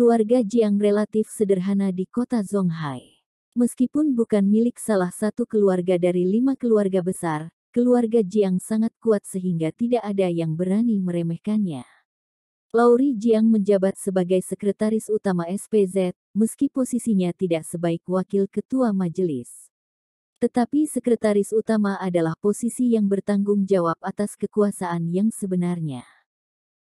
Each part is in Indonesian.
Keluarga Jiang relatif sederhana di kota Zhonghai. Meskipun bukan milik salah satu keluarga dari 5 keluarga besar, keluarga Jiang sangat kuat sehingga tidak ada yang berani meremehkannya. Lauri Jiang menjabat sebagai sekretaris utama SPZ, meski posisinya tidak sebaik wakil ketua majelis. Tetapi sekretaris utama adalah posisi yang bertanggung jawab atas kekuasaan yang sebenarnya.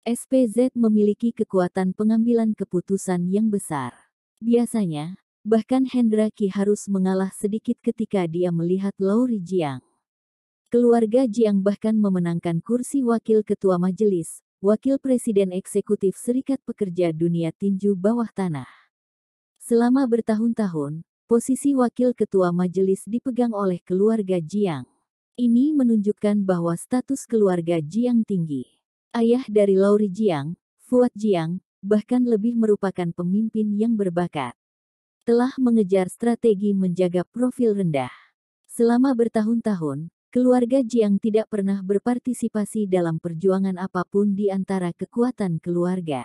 SPZ memiliki kekuatan pengambilan keputusan yang besar. Biasanya, bahkan Hendra Ki harus mengalah sedikit ketika dia melihat Lauri Jiang. Keluarga Jiang bahkan memenangkan kursi wakil ketua majelis, wakil presiden eksekutif Serikat Pekerja Dunia Tinju Bawah Tanah. Selama bertahun-tahun, posisi wakil ketua majelis dipegang oleh keluarga Jiang. Ini menunjukkan bahwa status keluarga Jiang tinggi. Ayah dari Lauri Jiang, Fuad Jiang, bahkan lebih merupakan pemimpin yang berbakat. Telah mengejar strategi menjaga profil rendah. Selama bertahun-tahun, keluarga Jiang tidak pernah berpartisipasi dalam perjuangan apapun di antara kekuatan keluarga.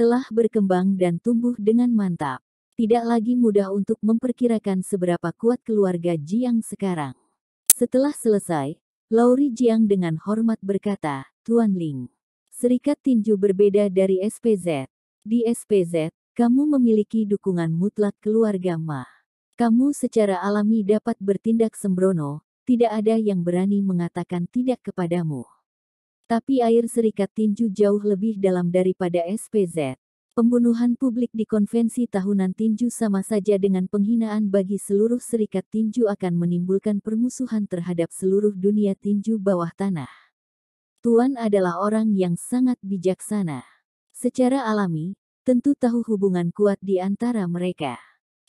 Telah berkembang dan tumbuh dengan mantap. Tidak lagi mudah untuk memperkirakan seberapa kuat keluarga Jiang sekarang. Setelah selesai, Lauri Jiang dengan hormat berkata, "Tuan Ling, Serikat Tinju berbeda dari SPZ. Di SPZ, kamu memiliki dukungan mutlak keluarga Ma. Kamu secara alami dapat bertindak sembrono, tidak ada yang berani mengatakan tidak kepadamu. Tapi air Serikat Tinju jauh lebih dalam daripada SPZ. Pembunuhan publik di konvensi tahunan tinju sama saja dengan penghinaan bagi seluruh serikat tinju akan menimbulkan permusuhan terhadap seluruh dunia tinju bawah tanah. Tuan adalah orang yang sangat bijaksana. Secara alami, tentu tahu hubungan kuat di antara mereka."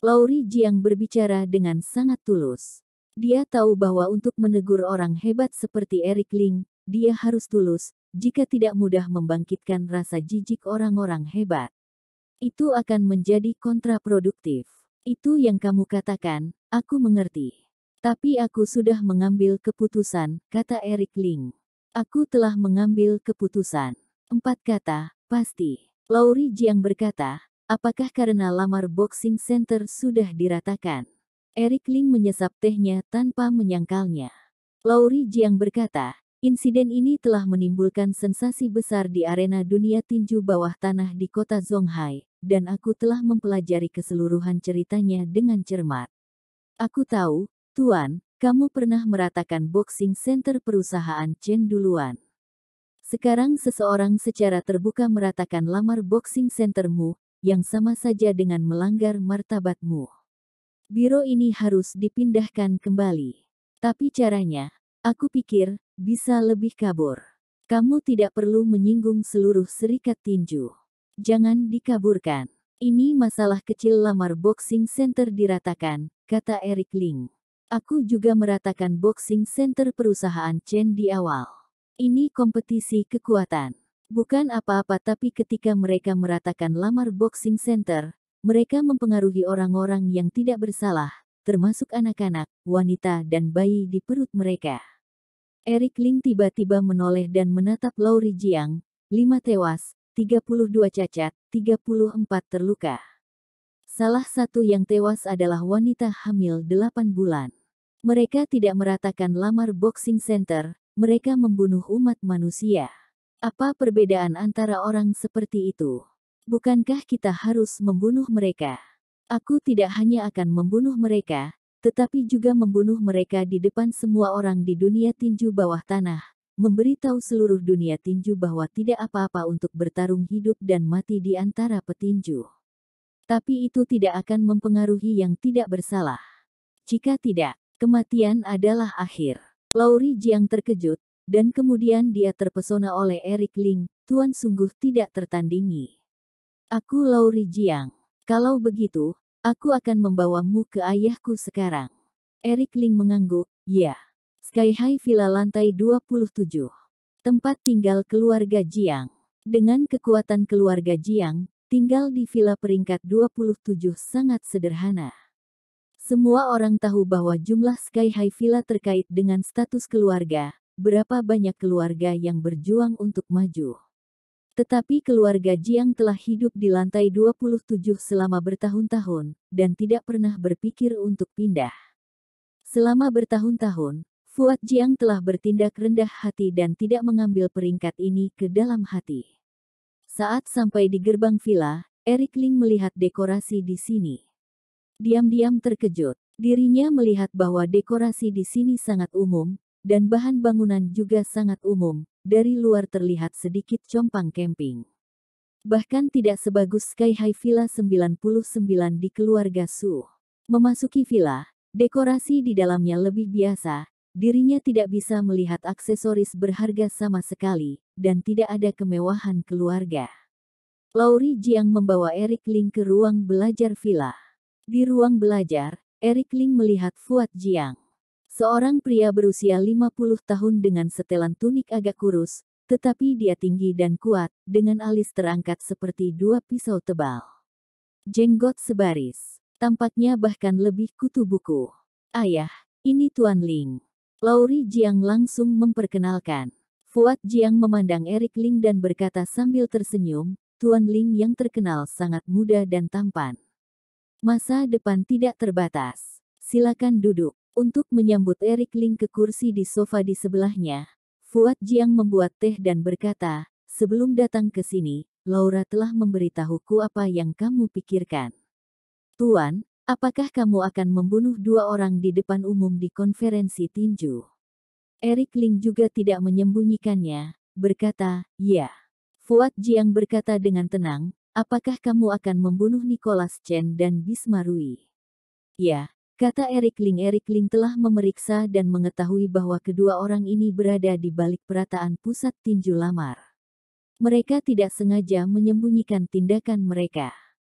Lauri Jiang berbicara dengan sangat tulus. Dia tahu bahwa untuk menegur orang hebat seperti Eric Ling, dia harus tulus, jika tidak mudah membangkitkan rasa jijik orang-orang hebat. Itu akan menjadi kontraproduktif. "Itu yang kamu katakan, aku mengerti. Tapi aku sudah mengambil keputusan," kata Eric Ling. "Aku telah mengambil keputusan." 4 kata, pasti. Lauri Jiang berkata, "Apakah karena lamar boxing center sudah diratakan?" Eric Ling menyesap tehnya tanpa menyangkalnya. Lauri Jiang berkata, "Insiden ini telah menimbulkan sensasi besar di arena dunia tinju bawah tanah di kota Zhonghai, dan aku telah mempelajari keseluruhan ceritanya dengan cermat. Aku tahu, Tuan, kamu pernah meratakan boxing center perusahaan Chen duluan. Sekarang seseorang secara terbuka meratakan lamar boxing centermu, yang sama saja dengan melanggar martabatmu. Biro ini harus dipindahkan kembali. Tapi caranya, aku pikir, bisa lebih kabur. Kamu tidak perlu menyinggung seluruh serikat tinju. Jangan dikaburkan. Ini masalah kecil lamar boxing center diratakan," kata Eric Ling. "Aku juga meratakan boxing center perusahaan Chen di awal. Ini kompetisi kekuatan. Bukan apa-apa tapi ketika mereka meratakan lamar boxing center, mereka mempengaruhi orang-orang yang tidak bersalah, termasuk anak-anak, wanita dan bayi di perut mereka." Eric Ling tiba-tiba menoleh dan menatap Lauri Jiang. 5 tewas, 32 cacat, 34 terluka. Salah satu yang tewas adalah wanita hamil 8 bulan. Mereka tidak meratakan lamar boxing center, mereka membunuh umat manusia. Apa perbedaan antara orang seperti itu? Bukankah kita harus membunuh mereka? Aku tidak hanya akan membunuh mereka, tetapi juga membunuh mereka di depan semua orang di dunia tinju bawah tanah, memberitahu seluruh dunia tinju bahwa tidak apa-apa untuk bertarung hidup dan mati di antara petinju. Tapi itu tidak akan mempengaruhi yang tidak bersalah. Jika tidak, kematian adalah akhir. Lauri Jiang terkejut, dan kemudian dia terpesona oleh Eric Ling. "Tuan sungguh tidak tertandingi. Aku Lauri Jiang. Kalau begitu, aku akan membawamu ke ayahku sekarang." Eric Ling mengangguk, "Ya." Sky High Villa lantai 27. Tempat tinggal keluarga Jiang. Dengan kekuatan keluarga Jiang, tinggal di villa peringkat 27 sangat sederhana. Semua orang tahu bahwa jumlah Sky High Villa terkait dengan status keluarga, berapa banyak keluarga yang berjuang untuk maju. Tetapi keluarga Jiang telah hidup di lantai 27 selama bertahun-tahun, dan tidak pernah berpikir untuk pindah. Selama bertahun-tahun, Fuad Jiang telah bertindak rendah hati dan tidak mengambil peringkat ini ke dalam hati. Saat sampai di gerbang villa, Eric Ling melihat dekorasi di sini. Diam-diam terkejut. Dirinya melihat bahwa dekorasi di sini sangat umum, dan bahan bangunan juga sangat umum. Dari luar terlihat sedikit compang camping. Bahkan tidak sebagus Sky High Villa 99 di keluarga Su. Memasuki villa, dekorasi di dalamnya lebih biasa, dirinya tidak bisa melihat aksesoris berharga sama sekali, dan tidak ada kemewahan keluarga. Laurie Jiang membawa Eric Ling ke ruang belajar villa. Di ruang belajar, Eric Ling melihat Fuad Jiang. Seorang pria berusia 50 tahun dengan setelan tunik agak kurus, tetapi dia tinggi dan kuat, dengan alis terangkat seperti dua pisau tebal. Jenggot sebaris. Tampaknya bahkan lebih kutu buku. Ayah, ini Tuan Ling. Laurie Jiang langsung memperkenalkan. Fuad Jiang memandang Eric Ling dan berkata sambil tersenyum, Tuan Ling yang terkenal sangat muda dan tampan. Masa depan tidak terbatas. Silakan duduk. Untuk menyambut Eric Ling ke kursi di sofa di sebelahnya, Fuad Jiang membuat teh dan berkata, sebelum datang ke sini, Laura telah memberitahuku apa yang kamu pikirkan. Tuan, apakah kamu akan membunuh dua orang di depan umum di konferensi tinju? Eric Ling juga tidak menyembunyikannya, berkata, ya. Fuad Jiang berkata dengan tenang, apakah kamu akan membunuh Nicholas Chen dan Bisma Rui? Ya. Kata Eric Ling. Eric Ling telah memeriksa dan mengetahui bahwa kedua orang ini berada di balik perataan pusat tinju lamar. Mereka tidak sengaja menyembunyikan tindakan mereka.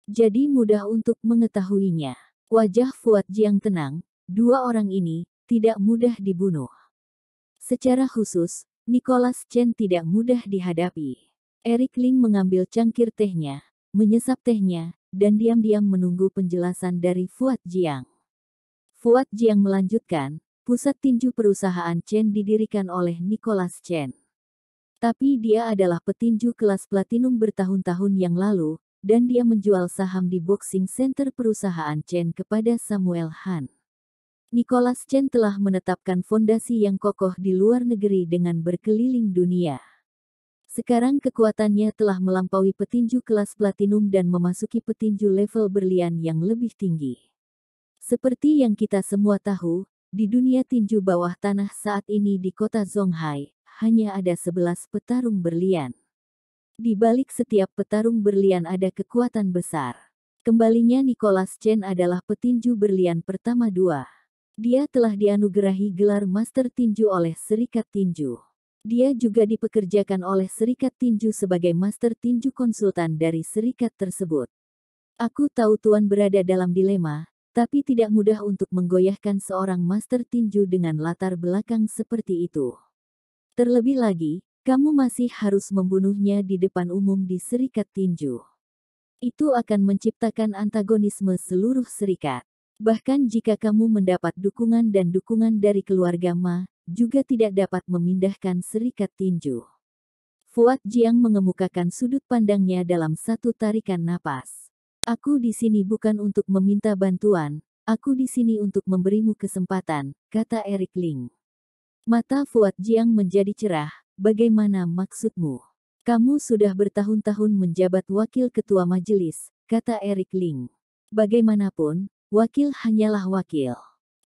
Jadi mudah untuk mengetahuinya. Wajah Fuad Jiang tenang, dua orang ini tidak mudah dibunuh. Secara khusus, Nicholas Chen tidak mudah dihadapi. Eric Ling mengambil cangkir tehnya, menyesap tehnya, dan diam-diam menunggu penjelasan dari Fuad Jiang. Fuad Jiang melanjutkan, pusat tinju perusahaan Chen didirikan oleh Nicholas Chen. Tapi dia adalah petinju kelas platinum bertahun-tahun yang lalu, dan dia menjual saham di boxing center perusahaan Chen kepada Samuel Han. Nicholas Chen telah menetapkan fondasi yang kokoh di luar negeri dengan berkeliling dunia. Sekarang kekuatannya telah melampaui petinju kelas platinum dan memasuki petinju level berlian yang lebih tinggi. Seperti yang kita semua tahu, di dunia tinju bawah tanah saat ini di kota Zonghai, hanya ada 11 petarung berlian. Di balik setiap petarung berlian ada kekuatan besar. Kembalinya Nicholas Chen adalah petinju berlian pertama dua. Dia telah dianugerahi gelar Master Tinju oleh Serikat Tinju. Dia juga dipekerjakan oleh Serikat Tinju sebagai Master Tinju Konsultan dari serikat tersebut. Aku tahu Tuan berada dalam dilema, tapi tidak mudah untuk menggoyahkan seorang master tinju dengan latar belakang seperti itu. Terlebih lagi, kamu masih harus membunuhnya di depan umum di serikat tinju. Itu akan menciptakan antagonisme seluruh serikat. Bahkan jika kamu mendapat dukungan dan dukungan dari keluarga Ma, juga tidak dapat memindahkan serikat tinju. Fuad Jiang mengemukakan sudut pandangnya dalam satu tarikan napas. Aku di sini bukan untuk meminta bantuan, aku di sini untuk memberimu kesempatan, kata Eric Ling. Mata Fuad Jiang menjadi cerah, bagaimana maksudmu? Kamu sudah bertahun-tahun menjabat wakil ketua majelis, kata Eric Ling. Bagaimanapun, wakil hanyalah wakil.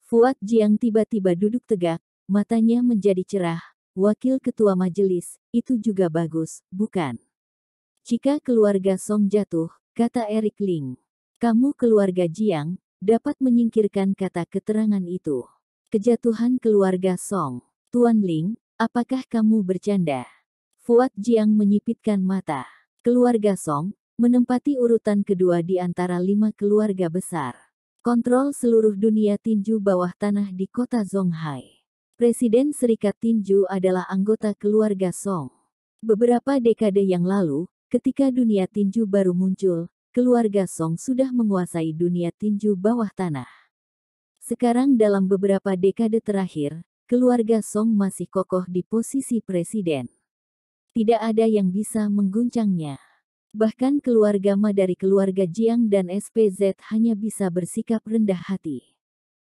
Fuad Jiang tiba-tiba duduk tegak, matanya menjadi cerah, wakil ketua majelis, itu juga bagus, bukan? Jika keluarga Song jatuh, kata Eric Ling, kamu keluarga Jiang, dapat menyingkirkan kata keterangan itu. Kejatuhan keluarga Song. Tuan Ling, apakah kamu bercanda? Fuad Jiang menyipitkan mata. Keluarga Song menempati urutan kedua di antara 5 keluarga besar. Kontrol seluruh dunia tinju bawah tanah di kota Zonghai. Presiden Serikat Tinju adalah anggota keluarga Song. Beberapa dekade yang lalu, ketika dunia tinju baru muncul, keluarga Song sudah menguasai dunia tinju bawah tanah. Sekarang dalam beberapa dekade terakhir, keluarga Song masih kokoh di posisi presiden. Tidak ada yang bisa mengguncangnya. Bahkan keluarga Ma dari keluarga Jiang dan SPZ hanya bisa bersikap rendah hati.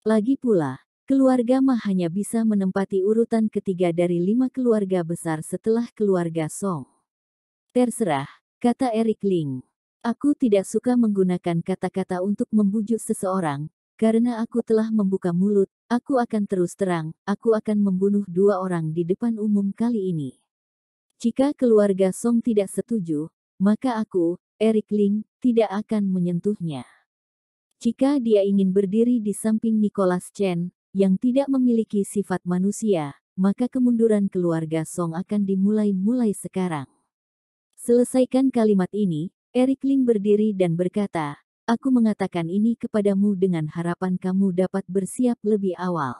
Lagi pula, keluarga Ma hanya bisa menempati urutan ketiga dari 5 keluarga besar setelah keluarga Song. Terserah, kata Eric Ling. Aku tidak suka menggunakan kata-kata untuk membujuk seseorang, karena aku telah membuka mulut, aku akan terus terang, aku akan membunuh 2 orang di depan umum kali ini. Jika keluarga Song tidak setuju, maka aku, Eric Ling, tidak akan menyentuhnya. Jika dia ingin berdiri di samping Nicholas Chen, yang tidak memiliki sifat manusia, maka kemunduran keluarga Song akan dimulai sekarang. Selesaikan kalimat ini, Eric Ling berdiri dan berkata, aku mengatakan ini kepadamu dengan harapan kamu dapat bersiap lebih awal.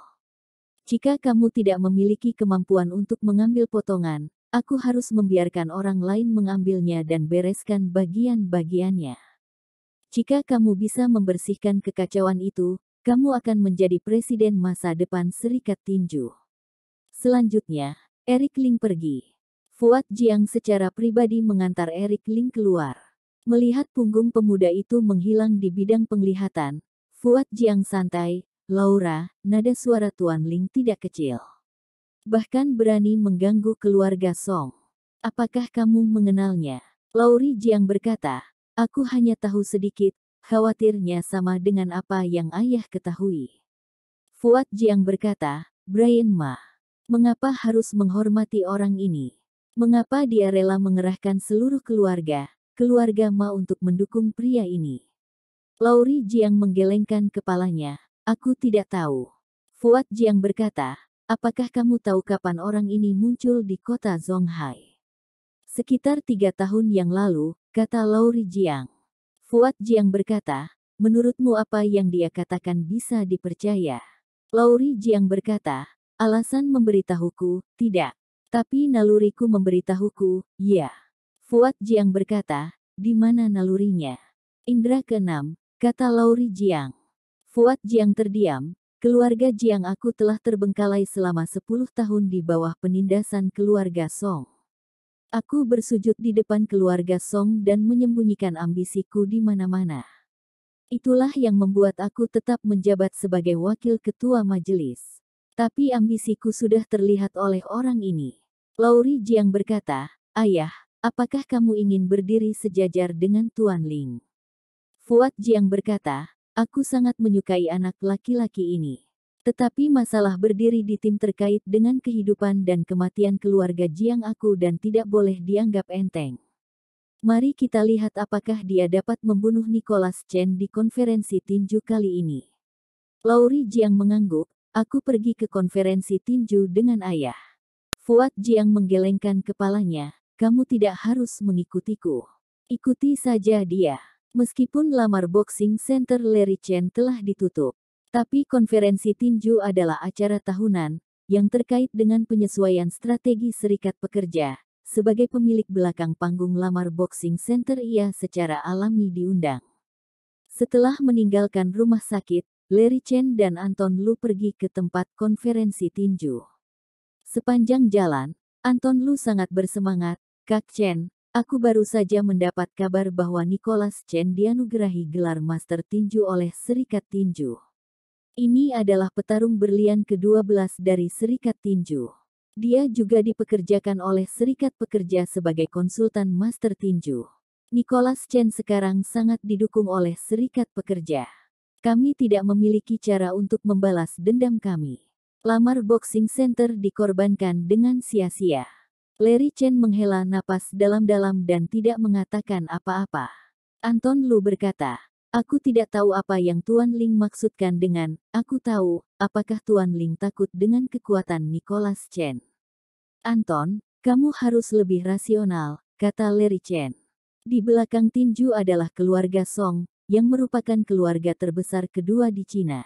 Jika kamu tidak memiliki kemampuan untuk mengambil potongan, aku harus membiarkan orang lain mengambilnya dan bereskan bagian-bagiannya. Jika kamu bisa membersihkan kekacauan itu, kamu akan menjadi presiden masa depan Serikat Tinju. Selanjutnya, Eric Ling pergi. Fuad Jiang secara pribadi mengantar Eric Ling keluar. Melihat punggung pemuda itu menghilang di bidang penglihatan, Fuad Jiang santai, Laura, nada suara Tuan Ling tidak kecil. Bahkan berani mengganggu keluarga Song. Apakah kamu mengenalnya? Lauri Jiang berkata, aku hanya tahu sedikit, khawatirnya sama dengan apa yang ayah ketahui. Fuad Jiang berkata, Brian Ma. Mengapa harus menghormati orang ini? Mengapa dia rela mengerahkan seluruh keluarga Ma untuk mendukung pria ini? Lauri Jiang menggelengkan kepalanya, aku tidak tahu. Fuad Jiang berkata, apakah kamu tahu kapan orang ini muncul di kota Zonghai? Sekitar 3 tahun yang lalu, kata Lauri Jiang. Fuad Jiang berkata, menurutmu apa yang dia katakan bisa dipercaya? Lauri Jiang berkata, alasan memberitahuku, tidak. Tapi naluriku memberitahuku, ya. Fuad Jiang berkata, di mana nalurinya? Indra keenam, kata Lauri Jiang. Fuad Jiang terdiam, keluarga Jiang aku telah terbengkalai selama 10 tahun di bawah penindasan keluarga Song. Aku bersujud di depan keluarga Song dan menyembunyikan ambisiku di mana-mana. Itulah yang membuat aku tetap menjabat sebagai wakil ketua majelis. Tapi ambisiku sudah terlihat oleh orang ini. Lauri Jiang berkata, ayah, apakah kamu ingin berdiri sejajar dengan Tuan Ling? Fuad Jiang berkata, aku sangat menyukai anak laki-laki ini. Tetapi masalah berdiri di tim terkait dengan kehidupan dan kematian keluarga Jiang aku dan tidak boleh dianggap enteng. Mari kita lihat apakah dia dapat membunuh Nicholas Chen di konferensi tinju kali ini. Lauri Jiang mengangguk, aku pergi ke konferensi tinju dengan ayah. Fuad Jiang menggelengkan kepalanya, kamu tidak harus mengikutiku. Ikuti saja dia. Meskipun lamar boxing center Larry Chen telah ditutup. Tapi konferensi tinju adalah acara tahunan, yang terkait dengan penyesuaian strategi serikat pekerja. Sebagai pemilik belakang panggung lamar boxing center ia secara alami diundang. Setelah meninggalkan rumah sakit, Larry Chen dan Anton Lu pergi ke tempat konferensi tinju. Sepanjang jalan, Anton Lu sangat bersemangat, Kak Chen, aku baru saja mendapat kabar bahwa Nicholas Chen dianugerahi gelar Master Tinju oleh Serikat Tinju. Ini adalah petarung berlian ke-12 dari Serikat Tinju. Dia juga dipekerjakan oleh Serikat Pekerja sebagai konsultan Master Tinju. Nicholas Chen sekarang sangat didukung oleh Serikat Pekerja. Kami tidak memiliki cara untuk membalas dendam kami. Lamar boxing center dikorbankan dengan sia-sia. Larry Chen menghela napas dalam-dalam dan tidak mengatakan apa-apa. Anton Lu berkata, aku tidak tahu apa yang Tuan Ling maksudkan dengan, aku tahu, apakah Tuan Ling takut dengan kekuatan Nicholas Chen? Anton, kamu harus lebih rasional, kata Larry Chen. Di belakang tinju adalah keluarga Song, yang merupakan keluarga terbesar kedua di Cina.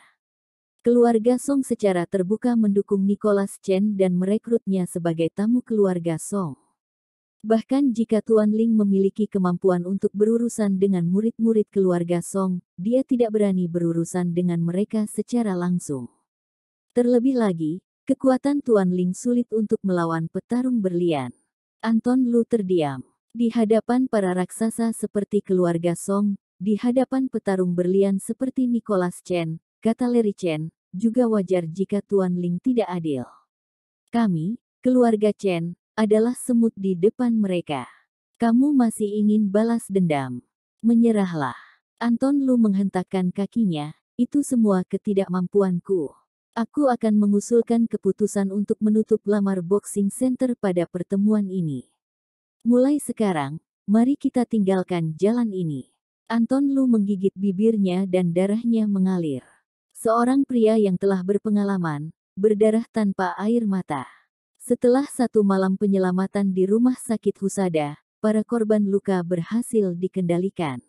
Keluarga Song secara terbuka mendukung Nicholas Chen dan merekrutnya sebagai tamu keluarga Song. Bahkan jika Tuan Ling memiliki kemampuan untuk berurusan dengan murid-murid keluarga Song, dia tidak berani berurusan dengan mereka secara langsung. Terlebih lagi, kekuatan Tuan Ling sulit untuk melawan petarung berlian. Anton Lu terdiam. Di hadapan para raksasa seperti keluarga Song, di hadapan petarung berlian seperti Nicholas Chen, kata Larry Chen, juga wajar jika Tuan Ling tidak adil. Kami, keluarga Chen, adalah semut di depan mereka. Kamu masih ingin balas dendam? Menyerahlah. Anton Lu menghentakkan kakinya, itu semua ketidakmampuanku. Aku akan mengusulkan keputusan untuk menutup Lamar Boxing Center pada pertemuan ini. Mulai sekarang, mari kita tinggalkan jalan ini. Anton Lu menggigit bibirnya dan darahnya mengalir. Seorang pria yang telah berpengalaman, berdarah tanpa air mata. Setelah satu malam penyelamatan di rumah sakit Husada, para korban luka berhasil dikendalikan.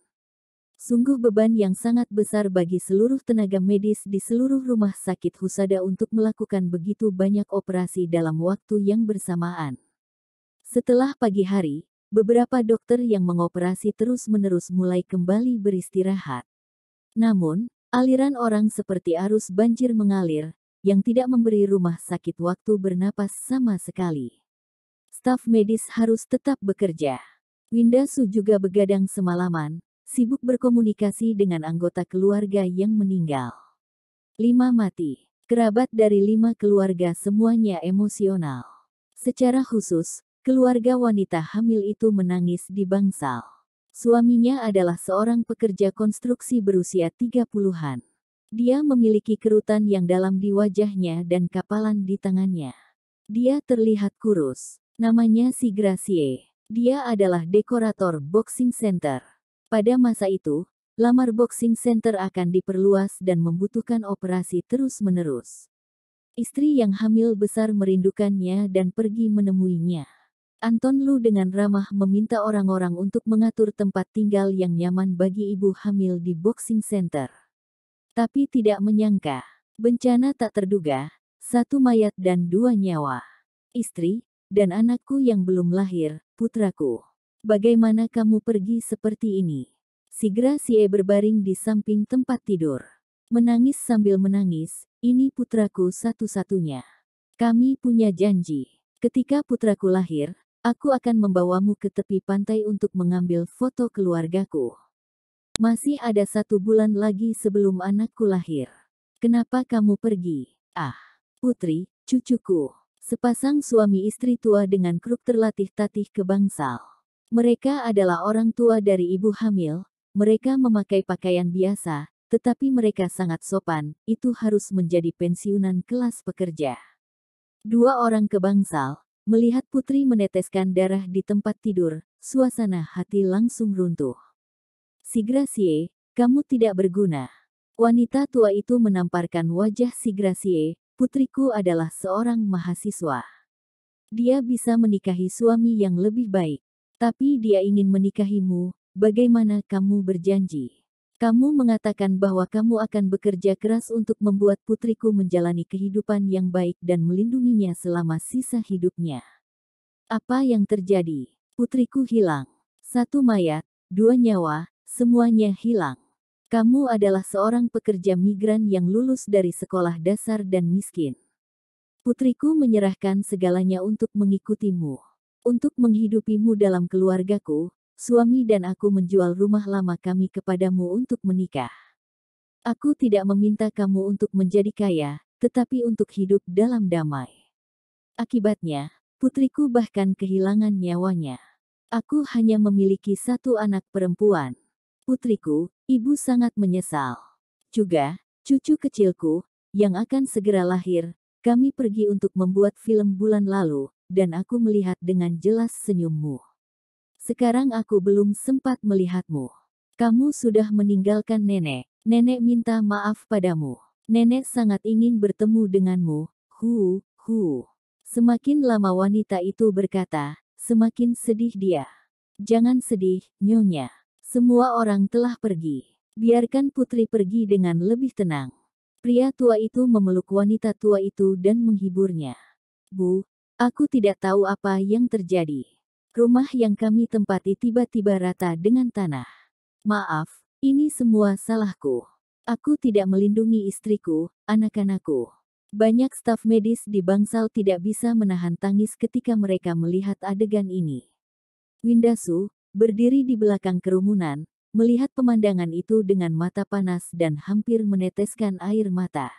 Sungguh beban yang sangat besar bagi seluruh tenaga medis di seluruh rumah sakit Husada untuk melakukan begitu banyak operasi dalam waktu yang bersamaan. Setelah pagi hari, beberapa dokter yang mengoperasi terus-menerus mulai kembali beristirahat. Namun, aliran orang seperti arus banjir mengalir, yang tidak memberi rumah sakit waktu bernapas sama sekali. Staf medis harus tetap bekerja. Winda Su juga begadang semalaman, sibuk berkomunikasi dengan anggota keluarga yang meninggal. 5 mati. Kerabat dari 5 keluarga semuanya emosional. Secara khusus, keluarga wanita hamil itu menangis di bangsal. Suaminya adalah seorang pekerja konstruksi berusia 30-an. Dia memiliki kerutan yang dalam di wajahnya dan kapalan di tangannya. Dia terlihat kurus. Namanya si Gracie. Dia adalah dekorator boxing center. Pada masa itu, Lamar Boxing Center akan diperluas dan membutuhkan operasi terus-menerus. Istri yang hamil besar merindukannya dan pergi menemuinya. Anton Lu dengan ramah meminta orang-orang untuk mengatur tempat tinggal yang nyaman bagi ibu hamil di Boxing Center. Tapi tidak menyangka, bencana tak terduga, 1 mayat dan 2 nyawa. Istri, dan anakku yang belum lahir, putraku. Bagaimana kamu pergi seperti ini? Si Gracie berbaring di samping tempat tidur. Menangis sambil menangis, ini putraku satu-satunya. Kami punya janji. Ketika putraku lahir, aku akan membawamu ke tepi pantai untuk mengambil foto keluargaku. Masih ada 1 bulan lagi sebelum anakku lahir. Kenapa kamu pergi? Ah, putri, cucuku. Sepasang suami istri tua dengan kruk terlatih tatih ke bangsal. Mereka adalah orang tua dari ibu hamil, mereka memakai pakaian biasa, tetapi mereka sangat sopan, itu harus menjadi pensiunan kelas pekerja. 2 orang kebangsal, melihat putri meneteskan darah di tempat tidur, suasana hati langsung runtuh. Si Gracie, kamu tidak berguna. Wanita tua itu menamparkan wajah si Gracie, putriku adalah seorang mahasiswa. Dia bisa menikahi suami yang lebih baik. Tapi dia ingin menikahimu, bagaimana kamu berjanji? Kamu mengatakan bahwa kamu akan bekerja keras untuk membuat putriku menjalani kehidupan yang baik dan melindunginya selama sisa hidupnya. Apa yang terjadi? Putriku hilang. 1 mayat, 2 nyawa, semuanya hilang. Kamu adalah seorang pekerja migran yang lulus dari sekolah dasar dan miskin. Putriku menyerahkan segalanya untuk mengikutimu. Untuk menghidupimu dalam keluargaku, suami dan aku menjual rumah lama kami kepadamu untuk menikah. Aku tidak meminta kamu untuk menjadi kaya, tetapi untuk hidup dalam damai. Akibatnya, putriku bahkan kehilangan nyawanya. Aku hanya memiliki 1 anak perempuan. Putriku, ibu sangat menyesal. Juga, cucu kecilku, yang akan segera lahir, kami pergi untuk membuat film bulan lalu, dan aku melihat dengan jelas senyummu. Sekarang aku belum sempat melihatmu. Kamu sudah meninggalkan nenek. Nenek minta maaf padamu. Nenek sangat ingin bertemu denganmu. Semakin lama wanita itu berkata, semakin sedih dia. Jangan sedih, Nyonya. Semua orang telah pergi. Biarkan putri pergi dengan lebih tenang. Pria tua itu memeluk wanita tua itu dan menghiburnya. Bu, aku tidak tahu apa yang terjadi. Rumah yang kami tempati tiba-tiba rata dengan tanah. Maaf, ini semua salahku. Aku tidak melindungi istriku, anak-anakku. Banyak staf medis di bangsal tidak bisa menahan tangis ketika mereka melihat adegan ini. Windasu, berdiri di belakang kerumunan, melihat pemandangan itu dengan mata panas dan hampir meneteskan air mata.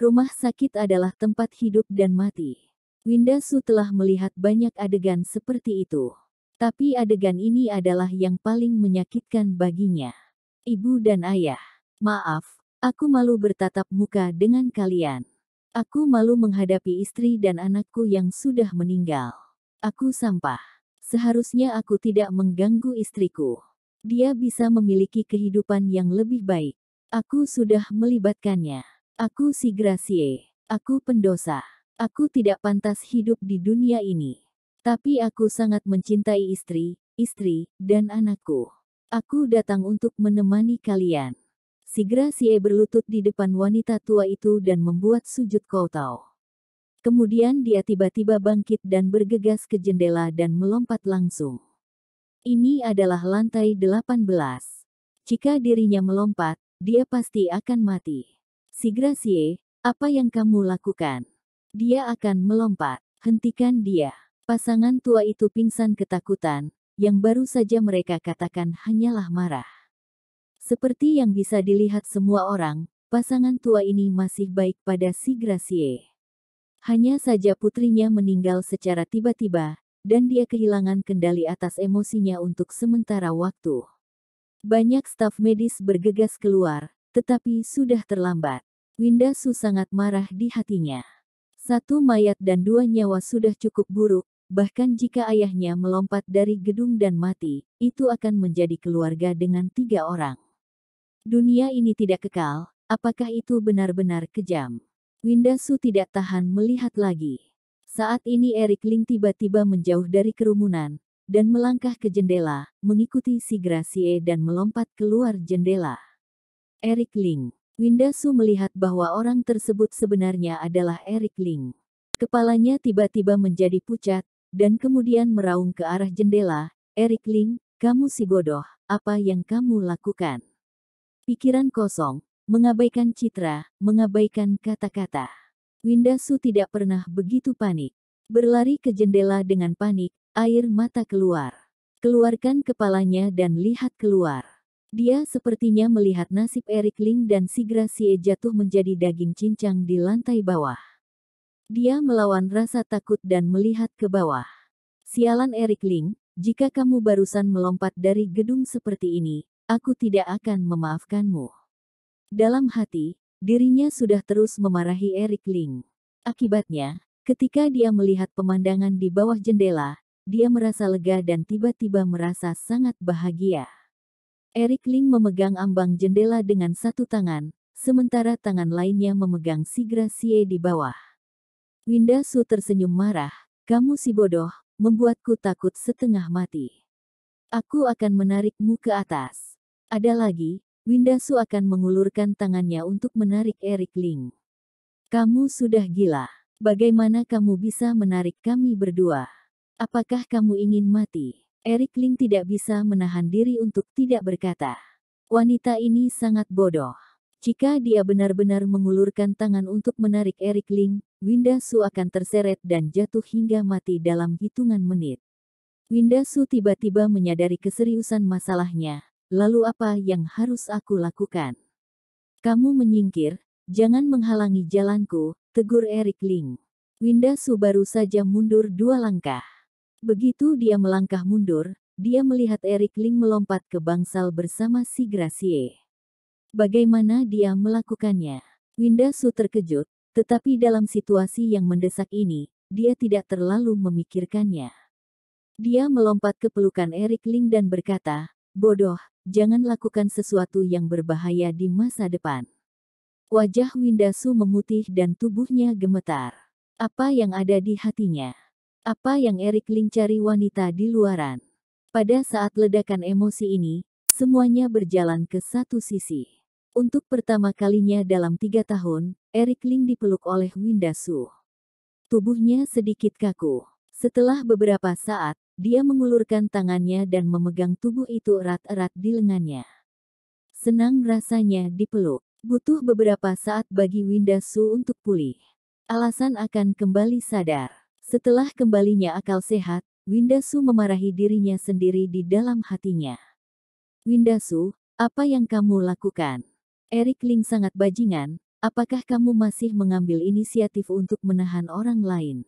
Rumah sakit adalah tempat hidup dan mati. Windasu telah melihat banyak adegan seperti itu. Tapi adegan ini adalah yang paling menyakitkan baginya. Ibu dan ayah, maaf, aku malu bertatap muka dengan kalian. Aku malu menghadapi istri dan anakku yang sudah meninggal. Aku sampah. Seharusnya aku tidak mengganggu istriku. Dia bisa memiliki kehidupan yang lebih baik. Aku sudah melibatkannya. Aku si Gracie. Aku pendosa. Aku tidak pantas hidup di dunia ini. Tapi aku sangat mencintai istri, dan anakku. Aku datang untuk menemani kalian. Si Gracie berlutut di depan wanita tua itu dan membuat sujud kowtow. Kemudian dia tiba-tiba bangkit dan bergegas ke jendela dan melompat langsung. Ini adalah lantai 18. Jika dirinya melompat, dia pasti akan mati. Si Gracie, apa yang kamu lakukan? Dia akan melompat. Hentikan dia. Pasangan tua itu pingsan ketakutan, yang baru saja mereka katakan hanyalah marah. Seperti yang bisa dilihat semua orang, pasangan tua ini masih baik pada si Gracie. Hanya saja putrinya meninggal secara tiba-tiba, dan dia kehilangan kendali atas emosinya untuk sementara waktu. Banyak staf medis bergegas keluar, tetapi sudah terlambat. Windasu sangat marah di hatinya. Satu mayat dan dua nyawa sudah cukup buruk, bahkan jika ayahnya melompat dari gedung dan mati, itu akan menjadi keluarga dengan 3 orang. Dunia ini tidak kekal, apakah itu benar-benar kejam? Windasu tidak tahan melihat lagi. Saat ini Eric Ling tiba-tiba menjauh dari kerumunan, dan melangkah ke jendela, mengikuti si Gracie dan melompat keluar jendela. Eric Ling. Windasu melihat bahwa orang tersebut sebenarnya adalah Eric Ling. Kepalanya tiba-tiba menjadi pucat, dan kemudian meraung ke arah jendela. Eric Ling, kamu si bodoh, apa yang kamu lakukan? Pikiran kosong, mengabaikan citra, mengabaikan kata-kata. Windasu tidak pernah begitu panik. Berlari ke jendela dengan panik, air mata keluar. Keluarkan kepalanya dan lihat keluar. Dia sepertinya melihat nasib Eric Ling dan si Gracie jatuh menjadi daging cincang di lantai bawah. Dia melawan rasa takut dan melihat ke bawah. Sialan Eric Ling, jika kamu barusan melompat dari gedung seperti ini, aku tidak akan memaafkanmu. Dalam hati, dirinya sudah terus memarahi Eric Ling. Akibatnya, ketika dia melihat pemandangan di bawah jendela, dia merasa lega dan tiba-tiba merasa sangat bahagia. Eric Ling memegang ambang jendela dengan satu tangan, sementara tangan lainnya memegang si Gracie di bawah. Windasu tersenyum marah, kamu si bodoh, membuatku takut setengah mati. Aku akan menarikmu ke atas. Ada lagi, Windasu akan mengulurkan tangannya untuk menarik Eric Ling. Kamu sudah gila. Bagaimana kamu bisa menarik kami berdua? Apakah kamu ingin mati? Eric Ling tidak bisa menahan diri untuk tidak berkata. Wanita ini sangat bodoh. Jika dia benar-benar mengulurkan tangan untuk menarik Eric Ling, Windasu akan terseret dan jatuh hingga mati dalam hitungan menit. Windasu tiba-tiba menyadari keseriusan masalahnya. Lalu apa yang harus aku lakukan? Kamu menyingkir, jangan menghalangi jalanku, tegur Eric Ling. Windasu baru saja mundur 2 langkah. Begitu dia melangkah mundur, dia melihat Eric Ling melompat ke bangsal bersama si Gracie. Bagaimana dia melakukannya? Windasu terkejut, tetapi dalam situasi yang mendesak ini, dia tidak terlalu memikirkannya. Dia melompat ke pelukan Eric Ling dan berkata, bodoh, jangan lakukan sesuatu yang berbahaya di masa depan. Wajah Windasu memutih dan tubuhnya gemetar. Apa yang ada di hatinya? Apa yang Eric Ling cari wanita di luaran? Pada saat ledakan emosi ini, semuanya berjalan ke satu sisi. Untuk pertama kalinya dalam 3 tahun, Eric Ling dipeluk oleh Windasu. Tubuhnya sedikit kaku. Setelah beberapa saat, dia mengulurkan tangannya dan memegang tubuh itu erat-erat di lengannya. Senang rasanya dipeluk. Butuh beberapa saat bagi Winda Su untuk pulih. Alasan akan kembali sadar. Setelah kembalinya akal sehat, Winda Su memarahi dirinya sendiri di dalam hatinya. Winda Su, apa yang kamu lakukan? Eric Ling sangat bajingan, apakah kamu masih mengambil inisiatif untuk menahan orang lain?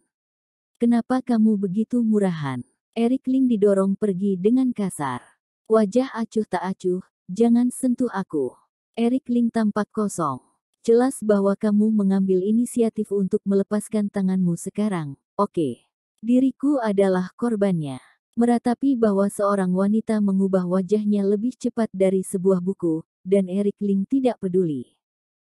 Kenapa kamu begitu murahan? Eric Ling didorong pergi dengan kasar. Wajah acuh tak acuh, jangan sentuh aku. Eric Ling tampak kosong. Jelas bahwa kamu mengambil inisiatif untuk melepaskan tanganmu sekarang. Oke. Diriku adalah korbannya. Meratapi bahwa seorang wanita mengubah wajahnya lebih cepat dari sebuah buku, dan Eric Ling tidak peduli.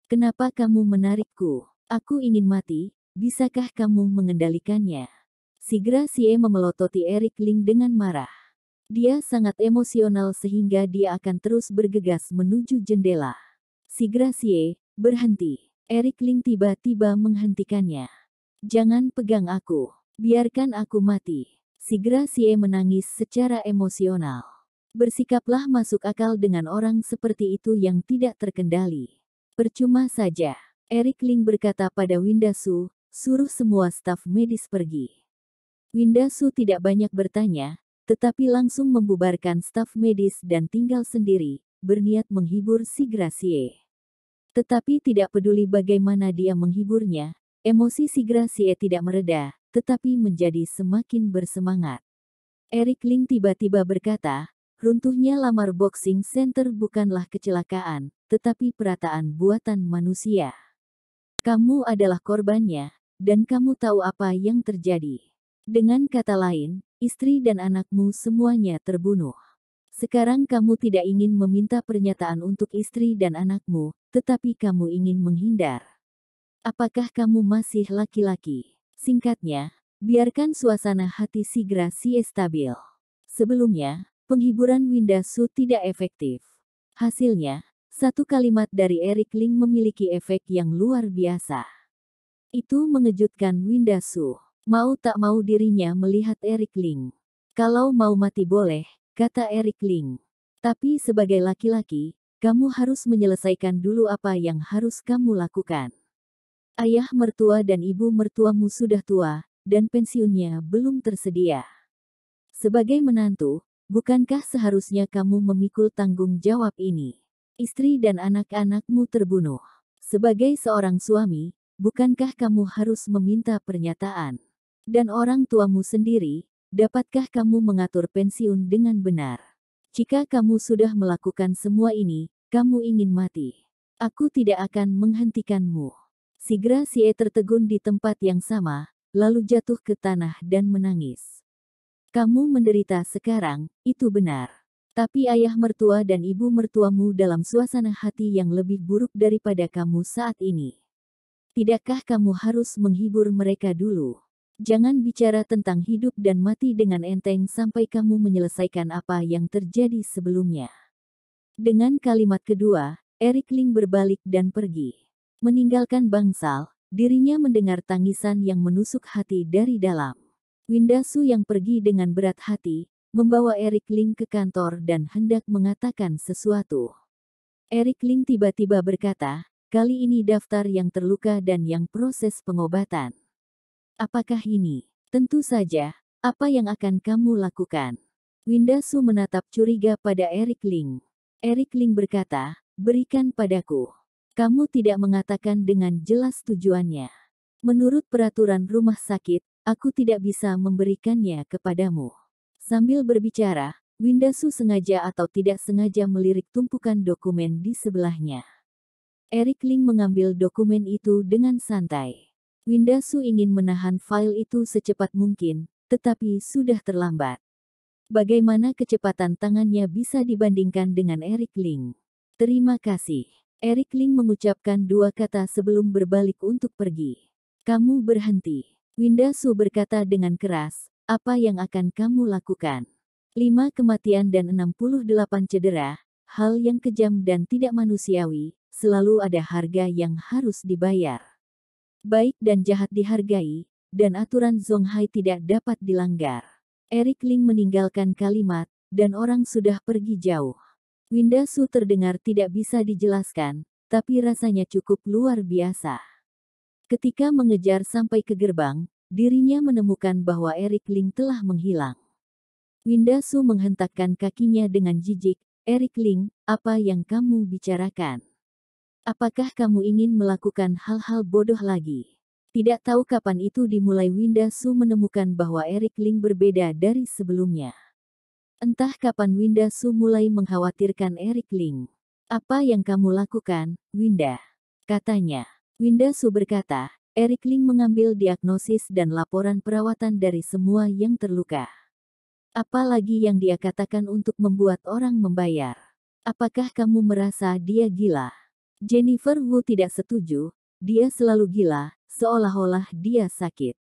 Kenapa kamu menarikku? Aku ingin mati, bisakah kamu mengendalikannya? Si Gracie memelototi Eric Ling dengan marah. Dia sangat emosional sehingga dia akan terus bergegas menuju jendela. Si Gracie, berhenti. Eric Ling tiba-tiba menghentikannya. Jangan pegang aku. Biarkan aku mati. Si Gracie menangis secara emosional. Bersikaplah masuk akal dengan orang seperti itu yang tidak terkendali. Percuma saja. Eric Ling berkata pada Winda Su, suruh semua staf medis pergi. Winda Su tidak banyak bertanya, tetapi langsung membubarkan staf medis dan tinggal sendiri, berniat menghibur si Gracie. Tetapi tidak peduli bagaimana dia menghiburnya, emosi si Gracie tidak mereda, tetapi menjadi semakin bersemangat. Eric Ling tiba-tiba berkata, runtuhnya lamar boxing center bukanlah kecelakaan, tetapi perataan buatan manusia. Kamu adalah korbannya, dan kamu tahu apa yang terjadi. Dengan kata lain, istri dan anakmu semuanya terbunuh. Sekarang kamu tidak ingin meminta pernyataan untuk istri dan anakmu, tetapi kamu ingin menghindar. Apakah kamu masih laki-laki? Singkatnya, biarkan suasana hati si Gracie stabil. Sebelumnya, penghiburan Winda Su tidak efektif. Hasilnya, satu kalimat dari Eric Ling memiliki efek yang luar biasa. Itu mengejutkan Winda Su. Mau tak mau dirinya melihat Eric Ling. Kalau mau mati boleh, kata Eric Ling. Tapi sebagai laki-laki, kamu harus menyelesaikan dulu apa yang harus kamu lakukan. Ayah mertua dan ibu mertuamu sudah tua, dan pensiunnya belum tersedia. Sebagai menantu, bukankah seharusnya kamu memikul tanggung jawab ini? Istri dan anak-anakmu terbunuh. Sebagai seorang suami, bukankah kamu harus meminta pernyataan? Dan orang tuamu sendiri, dapatkah kamu mengatur pensiun dengan benar? Jika kamu sudah melakukan semua ini, kamu ingin mati. Aku tidak akan menghentikanmu. Si Gracie tertegun di tempat yang sama, lalu jatuh ke tanah dan menangis. Kamu menderita sekarang, itu benar. Tapi ayah mertua dan ibu mertuamu dalam suasana hati yang lebih buruk daripada kamu saat ini. Tidakkah kamu harus menghibur mereka dulu? Jangan bicara tentang hidup dan mati dengan enteng sampai kamu menyelesaikan apa yang terjadi sebelumnya. Dengan kalimat kedua, Eric Ling berbalik dan pergi. Meninggalkan bangsal, dirinya mendengar tangisan yang menusuk hati dari dalam. Winda Su yang pergi dengan berat hati, membawa Eric Ling ke kantor dan hendak mengatakan sesuatu. Eric Ling tiba-tiba berkata, kali ini daftar yang terluka dan yang proses pengobatan. Apakah ini? Tentu saja, apa yang akan kamu lakukan? Winda Su menatap curiga pada Eric Ling. Eric Ling berkata, berikan padaku. Kamu tidak mengatakan dengan jelas tujuannya. Menurut peraturan rumah sakit, aku tidak bisa memberikannya kepadamu. Sambil berbicara, Winda Su sengaja atau tidak sengaja melirik tumpukan dokumen di sebelahnya. Eric Ling mengambil dokumen itu dengan santai. Winda Su ingin menahan file itu secepat mungkin, tetapi sudah terlambat. Bagaimana kecepatan tangannya bisa dibandingkan dengan Eric Ling? Terima kasih. Eric Ling mengucapkan dua kata sebelum berbalik untuk pergi. Kamu berhenti. Winda Su berkata dengan keras, apa yang akan kamu lakukan? 5 kematian dan 68 cedera, hal yang kejam dan tidak manusiawi, selalu ada harga yang harus dibayar. Baik dan jahat dihargai, dan aturan Zonghai tidak dapat dilanggar. Eric Ling meninggalkan kalimat, dan orang sudah pergi jauh. Winda Su terdengar tidak bisa dijelaskan, tapi rasanya cukup luar biasa. Ketika mengejar sampai ke gerbang, dirinya menemukan bahwa Eric Ling telah menghilang. Winda Su menghentakkan kakinya dengan jijik. Eric Ling, apa yang kamu bicarakan? Apakah kamu ingin melakukan hal-hal bodoh lagi? Tidak tahu kapan itu dimulai Winda Su menemukan bahwa Eric Ling berbeda dari sebelumnya. Entah kapan Winda Su mulai mengkhawatirkan Eric Ling. Apa yang kamu lakukan, Winda? Katanya. Winda Su berkata, Eric Ling mengambil diagnosis dan laporan perawatan dari semua yang terluka. Apalagi yang dia katakan untuk membuat orang membayar. Apakah kamu merasa dia gila? Jennifer Wu tidak setuju, dia selalu gila, seolah-olah dia sakit.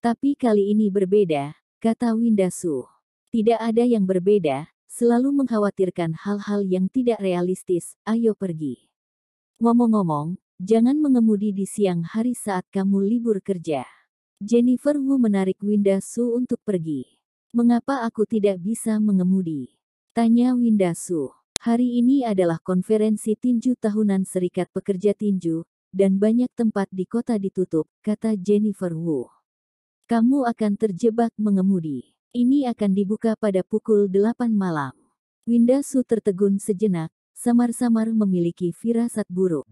Tapi kali ini berbeda, kata Winda Su. Tidak ada yang berbeda, selalu mengkhawatirkan hal-hal yang tidak realistis, ayo pergi. Ngomong-ngomong, jangan mengemudi di siang hari saat kamu libur kerja. Jennifer Wu menarik Winda Su untuk pergi. Mengapa aku tidak bisa mengemudi? Tanya Winda Su. Hari ini adalah konferensi tinju tahunan Serikat Pekerja Tinju, dan banyak tempat di kota ditutup, kata Jennifer Wu. Kamu akan terjebak mengemudi. Ini akan dibuka pada pukul 8 malam. Winda Su tertegun sejenak, samar-samar memiliki firasat buruk.